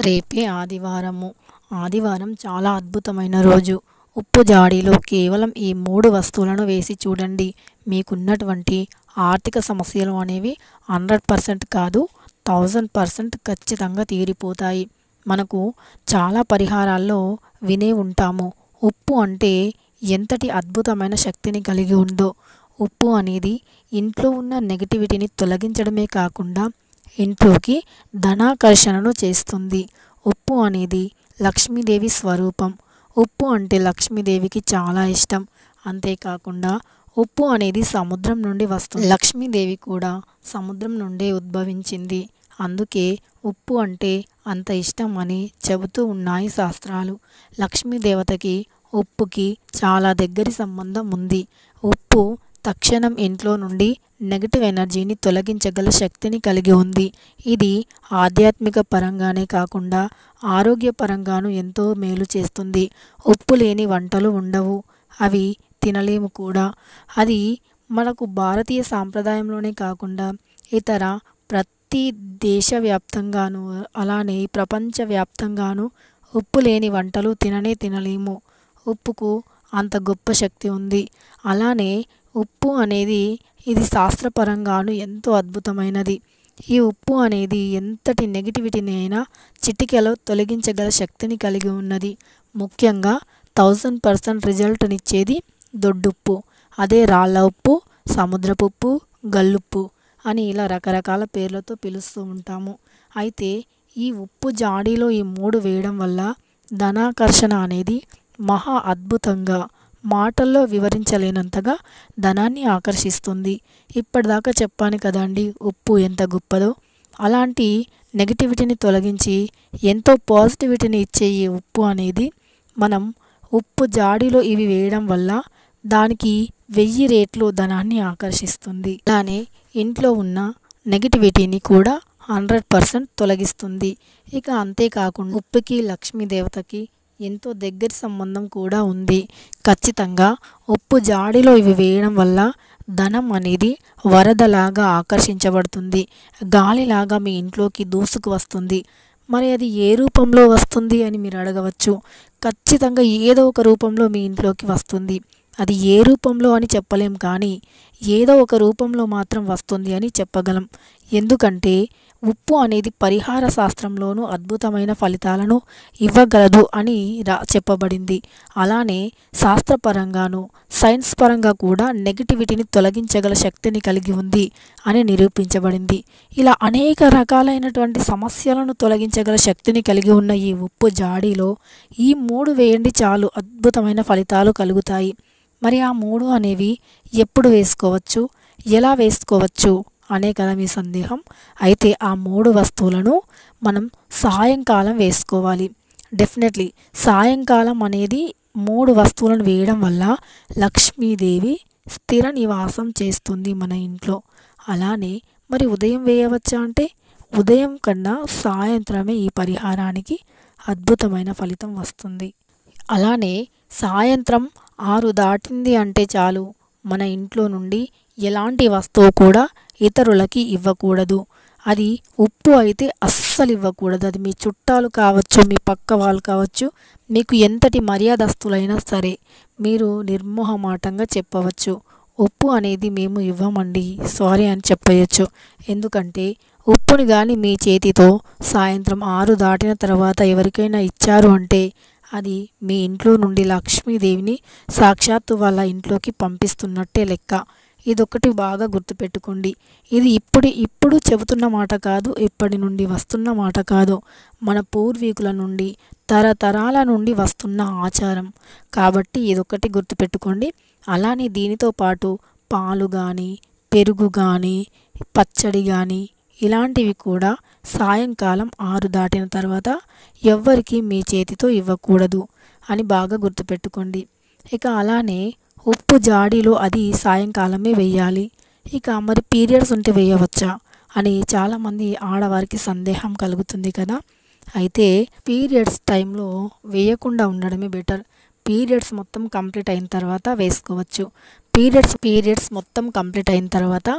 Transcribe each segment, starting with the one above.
రేపే ఆదివారము. ఆదివారం చాలా అద్భుతమైన రోజు. ఉప్పు జాడీలో కేవలం ఈ 3 వస్తువులను వేసి చూడండి. మీకున్నటువంటి ఆర్థిక సమస్యలు అనేవి 100% కాదు, 1000% ఖచ్చితంగా తీరిపోతాయి. మనకు చాలా పరిహారాల్లో వినే ఉంటాము. ఉప్పు అంటే ఎంతటి అద్భుతమైన శక్తిని కలిగి ఉందో. ఉప్పు అనేది ఇంట్లో ఉన్న నెగటివిటీని తొలగించడమే కాకుండా ఇంట్లోకి ధనాకర్షణను చేస్తుంది. ఉప్పు అనేది లక్ష్మీదేవి స్వరూపం. ఉప్పు అంటే లక్ష్మీదేవికి చాలా ఇష్టం. అంతేకాకుండా ఉప్పు అనేది సముద్రం నుండి వస్తుంది. లక్ష్మీదేవి కూడా సముద్రం నుండే ఉద్భవించింది. అందుకే ఉప్పు అంటే అంత ఇష్టం అని చెబుతూ ఉన్నాయి శాస్త్రాలు. లక్ష్మీదేవతకి ఉప్పుకి చాలా దగ్గరి సంబంధం ఉంది. ఉప్పు తక్షణం ఇంట్లో నుండి నెగటివ్ ఎనర్జీని తొలగించగల శక్తిని కలిగి ఉంది. ఇది ఆధ్యాత్మిక పరంగానే కాకుండా ఆరోగ్యపరంగాను ఎంతో మేలు చేస్తుంది. ఉప్పు లేని వంటలు ఉండవు, అవి తినలేము కూడా. అది మనకు భారతీయ సాంప్రదాయంలోనే కాకుండా ఇతర ప్రతి దేశవ్యాప్తంగాను అలానే ప్రపంచవ్యాప్తంగాను ఉప్పు లేని వంటలు తినలేము. ఉప్పుకు అంత గొప్ప శక్తి ఉంది. అలానే ఉప్పు అనేది ఇది శాస్త్రపరంగాను ఎంతో అద్భుతమైనది. ఈ ఉప్పు అనేది ఎంతటి నెగిటివిటీని అయినా చిటికెలో తొలగించగల శక్తిని కలిగి ఉన్నది. ముఖ్యంగా 1000% రిజల్ట్నిచ్చేది దొడ్డుప్పు. అదే రాళ్ళ ఉప్పు, సముద్రపు ఉప్పు, గల్లుప్పు అని ఇలా రకరకాల పేర్లతో పిలుస్తూ ఉంటాము. అయితే ఈ ఉప్పు జాడీలో ఈ 3 వేయడం వల్ల ధనాకర్షణ అనేది మహా అద్భుతంగా, మాటల్లో వివరించలేనంతగా ధనాన్ని ఆకర్షిస్తుంది. ఇప్పటిదాకా చెప్పాను కదండి ఉప్పు ఎంత గొప్పదో. అలాంటి నెగిటివిటీని తొలగించి ఎంతో పాజిటివిటీని ఇచ్చే ఈ ఉప్పు అనేది మనం ఉప్పు జాడీలో ఇవి వేయడం వల్ల దానికి 1000 రెట్లు ధనాన్ని ఆకర్షిస్తుంది. అలానే ఇంట్లో ఉన్న నెగిటివిటీని కూడా 100% తొలగిస్తుంది. ఇక అంతేకాకుండా ఉప్పుకి లక్ష్మీదేవతకి ఎంతో దగ్గరి సంబంధం కూడా ఉంది. ఖచ్చితంగా ఉప్పు జాడీలో ఇవి వేయడం వల్ల ధనం అనేది వరదలాగా ఆకర్షించబడుతుంది. గాలిలాగా మీ ఇంట్లోకి దూసుకు వస్తుంది. మరి అది ఏ రూపంలో వస్తుంది అని మీరు అడగవచ్చు. ఖచ్చితంగా ఏదో ఒక రూపంలో మీ ఇంట్లోకి వస్తుంది. అది ఏ రూపంలో అని చెప్పలేం, కానీ ఏదో ఒక రూపంలో మాత్రం వస్తుంది అని చెప్పగలం. ఎందుకంటే ఉప్పు అనేది పరిహార శాస్త్రంలోనూ అద్భుతమైన ఫలితాలను ఇవ్వగలదు అని చెప్పబడింది. అలానే శాస్త్రపరంగాను సైన్స్ పరంగా కూడా నెగిటివిటీని తొలగించగల శక్తిని కలిగి ఉంది అని నిరూపించబడింది. ఇలా అనేక రకాలైనటువంటి సమస్యలను తొలగించగల శక్తిని కలిగి ఉన్న ఈ ఉప్పు జాడీలో ఈ 3 వేయండి చాలు, అద్భుతమైన ఫలితాలు కలుగుతాయి. మరి ఆ 3 అనేవి ఎప్పుడు వేసుకోవచ్చు, ఎలా వేసుకోవచ్చు అనే కదా మీ సందేహం. అయితే ఆ 3 వస్తువులను మనం సాయంకాలం వేసుకోవాలి. డెఫినెట్లీ సాయంకాలం అనేది 3 వస్తువులను వేయడం వల్ల లక్ష్మీదేవి స్థిర నివాసం చేస్తుంది మన ఇంట్లో. అలానే మరి ఉదయం వేయవచ్చా అంటే ఉదయం కన్నా సాయంత్రమే ఈ పరిహారానికి అద్భుతమైన ఫలితం వస్తుంది. అలానే సాయంత్రం 6 దాటింది అంటే చాలు, మన ఇంట్లో నుండి ఎలాంటి వస్తువు కూడా ఇతరులకి ఇవ్వకూడదు. అది ఉప్పు అయితే అస్సలు ఇవ్వకూడదు. అది మీ చుట్టాలు కావచ్చు, మీ పక్క వాళ్ళు కావచ్చు, మీకు ఎంతటి మర్యాదస్తులైనా సరే మీరు నిర్మోహమాటంగా చెప్పవచ్చు, ఉప్పు అనేది మేము ఇవ్వమండి, సారీ అని చెప్పవచ్చు. ఎందుకంటే ఉప్పుని కానీ మీ చేతితో సాయంత్రం 6 దాటిన తర్వాత ఎవరికైనా ఇచ్చారు అంటే అది మీ ఇంట్లో నుండి లక్ష్మీదేవిని సాక్షాత్తు వాళ్ళ ఇంట్లోకి పంపిస్తున్నట్టే లెక్క. ఇదొకటి బాగా గుర్తుపెట్టుకోండి. ఇది ఇప్పుడు చెబుతున్న మాట కాదు, ఇప్పటి నుండి వస్తున్న మాట కాదు, మన పూర్వీకుల నుండి తరతరాల నుండి వస్తున్న ఆచారం. కాబట్టి ఇదొకటి గుర్తుపెట్టుకోండి. అలానే దీనితో పాటు పాలు కానీ, పెరుగు కానీ, పచ్చడి కానీ ఇలాంటివి కూడా సాయంకాలం 6 దాటిన తర్వాత ఎవ్వరికి మీ చేతితో ఇవ్వకూడదు అని బాగా గుర్తుపెట్టుకోండి. ఇక అలానే ఉప్పు జాడీలో అది సాయంకాలమే వేయాలి. ఇక మరి పీరియడ్స్ ఉంటే వేయవచ్చా అని చాలామంది ఆడవారికి సందేహం కలుగుతుంది కదా. అయితే పీరియడ్స్ టైంలో వేయకుండా ఉండడమే బెటర్. పీరియడ్స్ మొత్తం కంప్లీట్ అయిన తర్వాత వేసుకోవచ్చు. పీరియడ్స్ మొత్తం కంప్లీట్ అయిన తర్వాత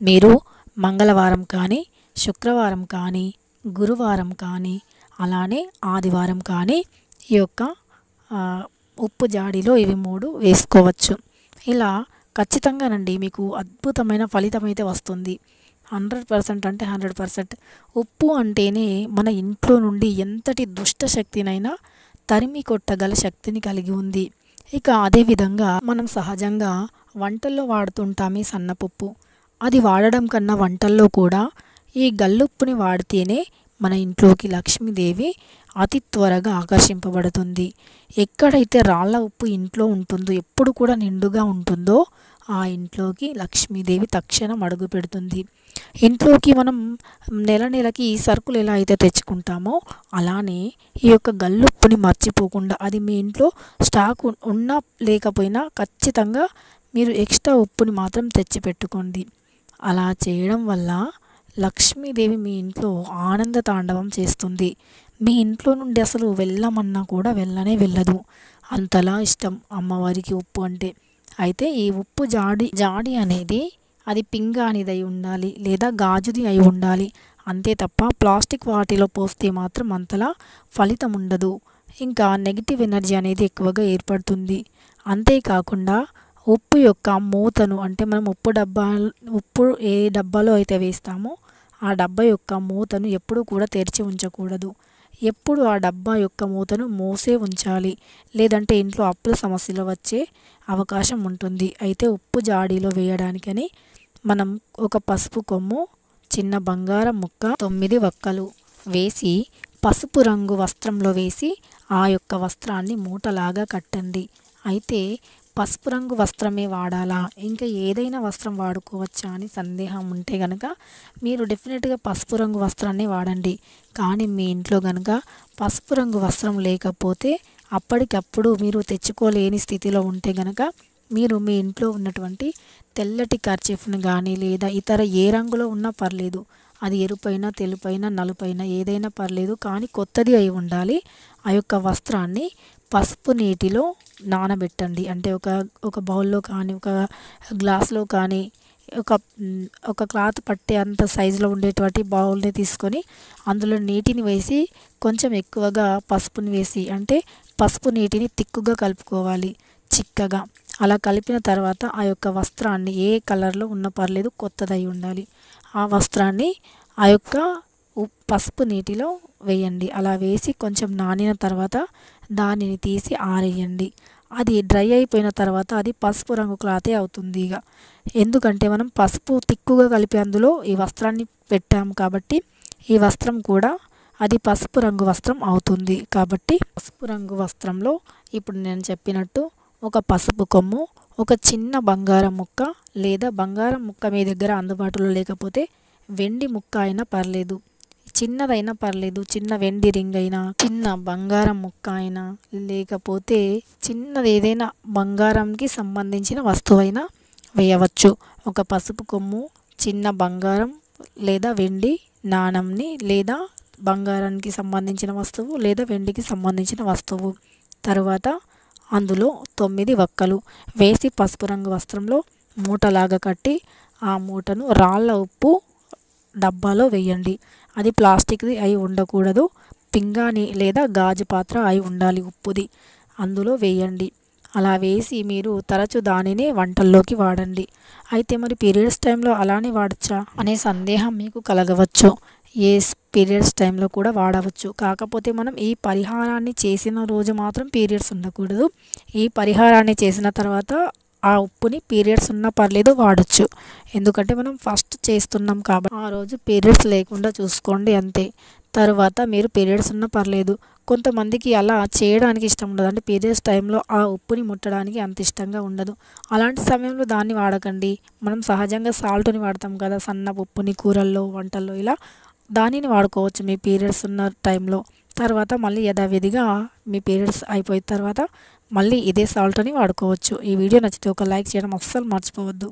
మీరు మంగళవారం కానీ, శుక్రవారం కానీ, గురువారం కానీ, అలానే ఆదివారం కానీ ఈ యొక్క ఉప్పు జాడీలో ఇవి 3 వేసుకోవచ్చు. ఇలా ఖచ్చితంగానండి మీకు అద్భుతమైన ఫలితం అయితే వస్తుంది. 100% అంటే 100%. ఉప్పు అంటేనే మన ఇంట్లో నుండి ఎంతటి దుష్ట శక్తినైనా తరిమి కొట్టగల శక్తిని కలిగి ఉంది. ఇక అదేవిధంగా మనం సహజంగా వంటల్లో వాడుతుంటాం ఈ సన్నపప్పు. అది వాడడం కన్నా వంటల్లో కూడా ఈ గల్లుప్పుని వాడితేనే మన ఇంట్లోకి లక్ష్మీదేవి అతి త్వరగా ఆకర్షింపబడుతుంది. ఎక్కడైతే రాళ్ళ ఉప్పు ఇంట్లో ఉంటుందో, ఎప్పుడు కూడా నిండుగా ఉంటుందో ఆ ఇంట్లోకి లక్ష్మీదేవి తక్షణం అడుగు పెడుతుంది. ఇంట్లోకి మనం నెలకి సరుకులు ఎలా అయితే తెచ్చుకుంటామో అలానే ఈ యొక్క గల్లుప్పుని మర్చిపోకుండా, అది మీ ఇంట్లో స్టాక్ ఉన్నా లేకపోయినా ఖచ్చితంగా మీరు ఎక్స్ట్రా ఉప్పుని మాత్రం తెచ్చిపెట్టుకోండి. అలా చేయడం వల్ల లక్ష్మీదేవి మీ ఇంట్లో ఆనంద తాండవం చేస్తుంది. మీ ఇంట్లో నుండి అసలు వెళ్ళమన్నా కూడా వెళ్ళనే వెళ్ళదు. అంతలా ఇష్టం అమ్మవారికి ఉప్పు అంటే. అయితే ఈ ఉప్పు జాడి అనేది అది పింగాణిది అయి ఉండాలి లేదా గాజుది అయి ఉండాలి. అంతే తప్ప ప్లాస్టిక్ వాటిలో పోస్తే మాత్రం అంతలా ఫలితం ఉండదు. ఇంకా నెగిటివ్ ఎనర్జీ అనేది ఎక్కువగా ఏర్పడుతుంది. అంతేకాకుండా ఉప్పు యొక్క మూతను, అంటే మనం ఉప్పు ఏ డబ్బాలో అయితే వేస్తామో ఆ డబ్బా యొక్క మూతను ఎప్పుడూ కూడా తెరిచి ఉంచకూడదు. ఎప్పుడు ఆ డబ్బా యొక్క మూతను మూసే ఉంచాలి. లేదంటే ఇంట్లో అప్పుల సమస్యలు వచ్చే అవకాశం ఉంటుంది. అయితే ఉప్పు జాడీలో వేయడానికని మనం ఒక పసుపు కొమ్ము, చిన్న బంగారం ముక్క, 9 వక్కలు వేసి పసుపు రంగు వస్త్రంలో వేసి ఆ యొక్క వస్త్రాన్ని మూటలాగా కట్టండి. అయితే పసుపు రంగు వస్త్రమే వాడాలా, ఇంకా ఏదైనా వస్త్రం వాడుకోవచ్చా అని సందేహం ఉంటే గనక మీరు డెఫినెట్గా పసుపు రంగు వస్త్రాన్ని వాడండి. కానీ మీ ఇంట్లో గనక పసుపు రంగు వస్త్రం లేకపోతే, అప్పటికప్పుడు మీరు తెచ్చుకోలేని స్థితిలో ఉంటే గనక మీరు మీ ఇంట్లో ఉన్నటువంటి తెల్లటి కర్చీఫ్ను కానీ లేదా ఇతర ఏ రంగులో ఉన్నా పర్లేదు, అది ఎరుపైన, తెలుపైన, నలుపైన ఏదైనా పర్లేదు, కానీ కొత్తది అయి ఉండాలి. ఆ యొక్క వస్త్రాన్ని పసుపు నీటిలో నానబెట్టండి. అంటే ఒక బౌల్లో కానీ ఒక గ్లాస్లో కానీ ఒక క్లాత్ పట్టే అంత సైజులో ఉండేటువంటి బౌల్ని తీసుకొని అందులో నీటిని వేసి కొంచెం ఎక్కువగా పసుపుని వేసి, అంటే పసుపు నీటిని తిక్కుగా కలుపుకోవాలి, చిక్కగా. అలా కలిపిన తర్వాత ఆ యొక్క వస్త్రాన్ని ఏ కలర్లో ఉన్న పర్లేదు, కొత్తదై ఉండాలి, ఆ వస్త్రాన్ని ఆ యొక్క పసుపు నీటిలో వేయండి. అలా వేసి కొంచెం నానిన తర్వాత దానిని తీసి ఆరేయండి. అది డ్రై అయిపోయిన తర్వాత అది పసుపు రంగు క్లాతే అవుతుంది. ఇక ఎందుకంటే మనం పసుపు తిక్కుగా కలిపి అందులో ఈ వస్త్రాన్ని పెట్టాము కాబట్టి ఈ వస్త్రం కూడా అది పసుపు రంగు వస్త్రం అవుతుంది. కాబట్టి పసుపు రంగు వస్త్రంలో ఇప్పుడు నేను చెప్పినట్టు ఒక పసుపు కొమ్ము, ఒక చిన్న బంగారం ముక్క, లేదా బంగారం ముక్క మీ దగ్గర అందుబాటులో లేకపోతే వెండి ముక్క అయినా పర్లేదు, చిన్నదైనా పర్లేదు, చిన్న వెండి రింగ్ అయినా, చిన్న బంగారం ముక్క అయినా, లేకపోతే చిన్నది ఏదైనా బంగారంకి సంబంధించిన వస్తువైనా వేయవచ్చు. ఒక పసుపు కొమ్ము, చిన్న బంగారం లేదా వెండి నాణంని, లేదా బంగారానికి సంబంధించిన వస్తువు లేదా వెండికి సంబంధించిన వస్తువు, తరువాత అందులో 9 వక్కలు వేసి పసుపు రంగు వస్త్రంలో మూటలాగా కట్టి ఆ మూటను రాళ్ళ ఉప్పు డబ్బాలో వేయండి. అది ప్లాస్టిక్ది అయి ఉండకూడదు, పింగాణి లేదా గాజు పాత్ర అయి ఉండాలి ఉప్పుది, అందులో వేయండి. అలా వేసి మీరు తరచు దానిని వంటల్లోకి వాడండి. అయితే మరి పీరియడ్స్ టైంలో అలానే వాడచ్చా అనే సందేహం మీకు కలగవచ్చు. పీరియడ్స్ టైంలో కూడా వాడవచ్చు. కాకపోతే మనం ఈ పరిహారాన్ని చేసిన రోజు మాత్రం పీరియడ్స్ ఉండకూడదు. ఈ పరిహారాన్ని చేసిన తర్వాత ఆ ఉప్పుని పీరియడ్స్ ఉన్నా పర్లేదు వాడచ్చు. ఎందుకంటే మనం ఫస్ట్ చేస్తున్నాం కాబట్టి ఆ రోజు పీరియడ్స్ లేకుండా చూసుకోండి అంతే. తర్వాత మీరు పీరియడ్స్ ఉన్నా పర్లేదు. కొంతమందికి అలా చేయడానికి ఇష్టం ఉండదు, అంటే పీరియడ్స్ టైంలో ఆ ఉప్పుని ముట్టడానికి అంత ఇష్టంగా ఉండదు. అలాంటి సమయంలో దాన్ని వాడకండి. మనం సహజంగా సాల్ట్ని వాడతాం కదా, సన్నపు ఉప్పుని కూరల్లో, వంటల్లో, ఇలా దానిని వాడుకోవచ్చు మీ పీరియడ్స్ ఉన్న టైంలో. తర్వాత మళ్ళీ యథావిధిగా మీ పీరియడ్స్ అయిపోయిన తర్వాత మళ్ళీ ఇదే సాల్ట్ని వాడుకోవచ్చు. ఈ వీడియో నచ్చితే ఒక లైక్ చేయడం అస్సలు మర్చిపోవద్దు.